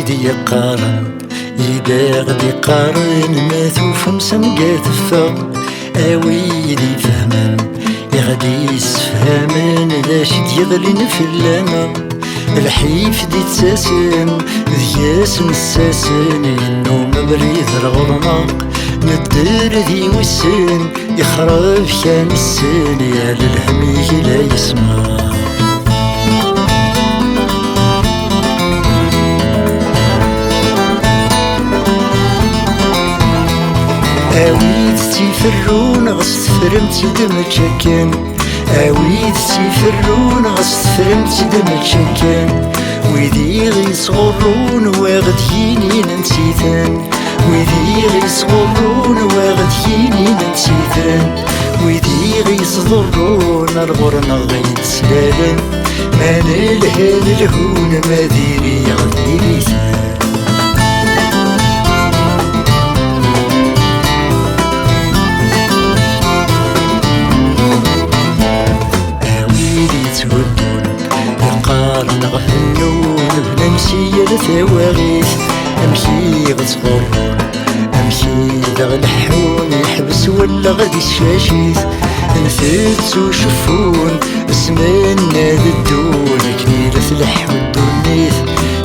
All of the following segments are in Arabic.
أويدي يقارن إذا غدي يقارن ما توفم سنقات الثغ. أويدي فهمن يغدي يسفهمن لاش ديغلين في اللامة. الحيف دي تساسن ذياس نساسن النوم بريد الغرناق. ندير ذي وسن يخرب كان السن يا للهمي لا يسمع. أويد تيفرون غصت فرمتي دمتشكن. أويد تيفرون غصت فرمتي دمتشكن. ويدي غيصغرون واغديني ننسيتن. ويدي غيصغرون واغديني ننسيتن. ويدي غيصغرون الغرنا غيتسلالن. ما نلهل الهون ما ديري غدي بيتن. يقارن غفنون بنمشي لثواغيث. أمشي غتصغرون أمشي ذا الحون يحبس ولا غدي الشاشيث. نفت وشفون اسمنا للدون كنيلة الحو الدونيث.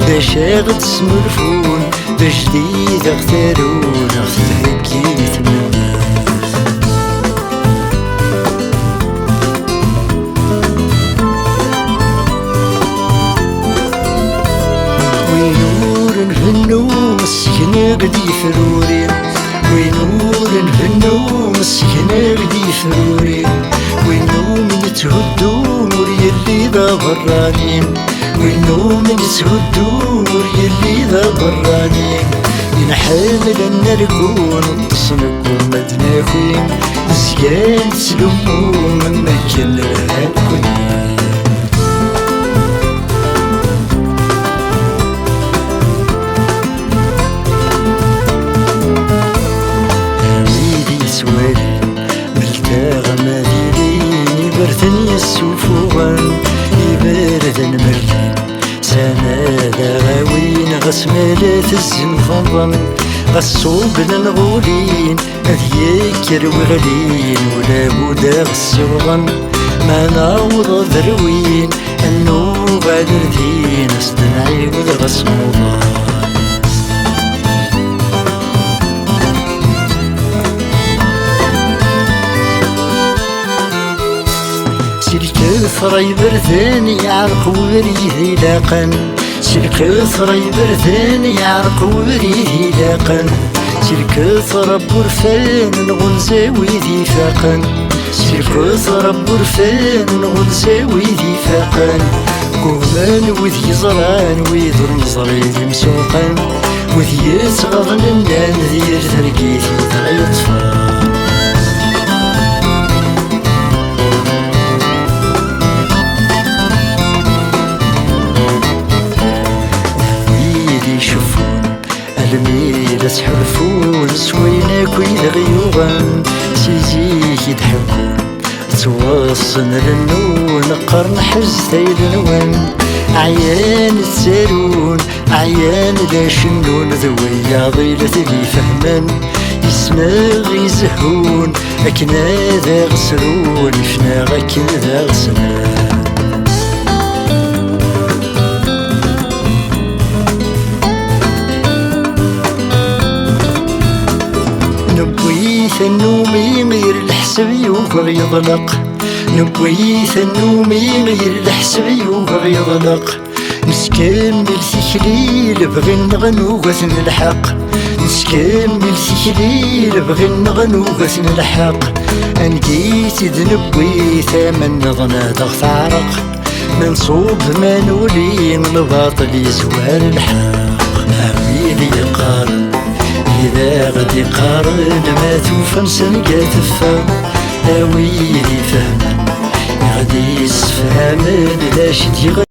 دا شاغد سمرفون دا جديد اغتارون اغتهكيت من النوم السكنة غدي فرورين. وينور النوم السكنة غدي فرورين. وينوم نتهدو مريا اللي ذا برانين. وينوم نتهدو مريا اللي ذا برانين. ينحمل النرقون نتصنكم مدناكوين. زيان تسلمون من مكان لهاكوين. برثني السفوان يبردن مرلين. سنادا غاوين غسمالات الزنفضن. غصوب الغولين أذيكر وغلين ولا بودا غسوغن. ما نعوض ذروين أنو غادر دين استنعي وذغسموضان. الكثرة يبرثن يعرق وريه لاقن. الكثرة يبرثن يعرق وريه لاقن. الكثرة برفان نغنزا ويدي فاقن. الكثرة برفان نغنزا ويدي فاقن. كومان وذي زران ويدر مزريد مسوقن. وذي يصغرن النان ذي ترقيثي تغيطفان. الميلة تحرفون سوينا كويد غيوغان. سيزيك يضحكون توصن للنون قرن حز تيدنون. عيان تسالون عيان لا شنون ذوي ضيلة اللي فهمن. يسمع غيزهون أكنا ذا غسلون فنا غكن ذا غسلان. النوم يغير الحسب يوفر يضلق. نبويث النوم يغير الحسب يوفر يضلق. نسكمل تكليل بغي نغنو غثن الحق. نسكمل تكليل بغي نغنو غثن الحق. انجيت ذنبويث من نظنا ضغط عرق. منصوب ما نولي من الباطل يزوال الحق. أميلي يقارن إذا غدي قارن ما توفن سنقات الثغ. أويدي فهمن غدي يسفهمن لاش دي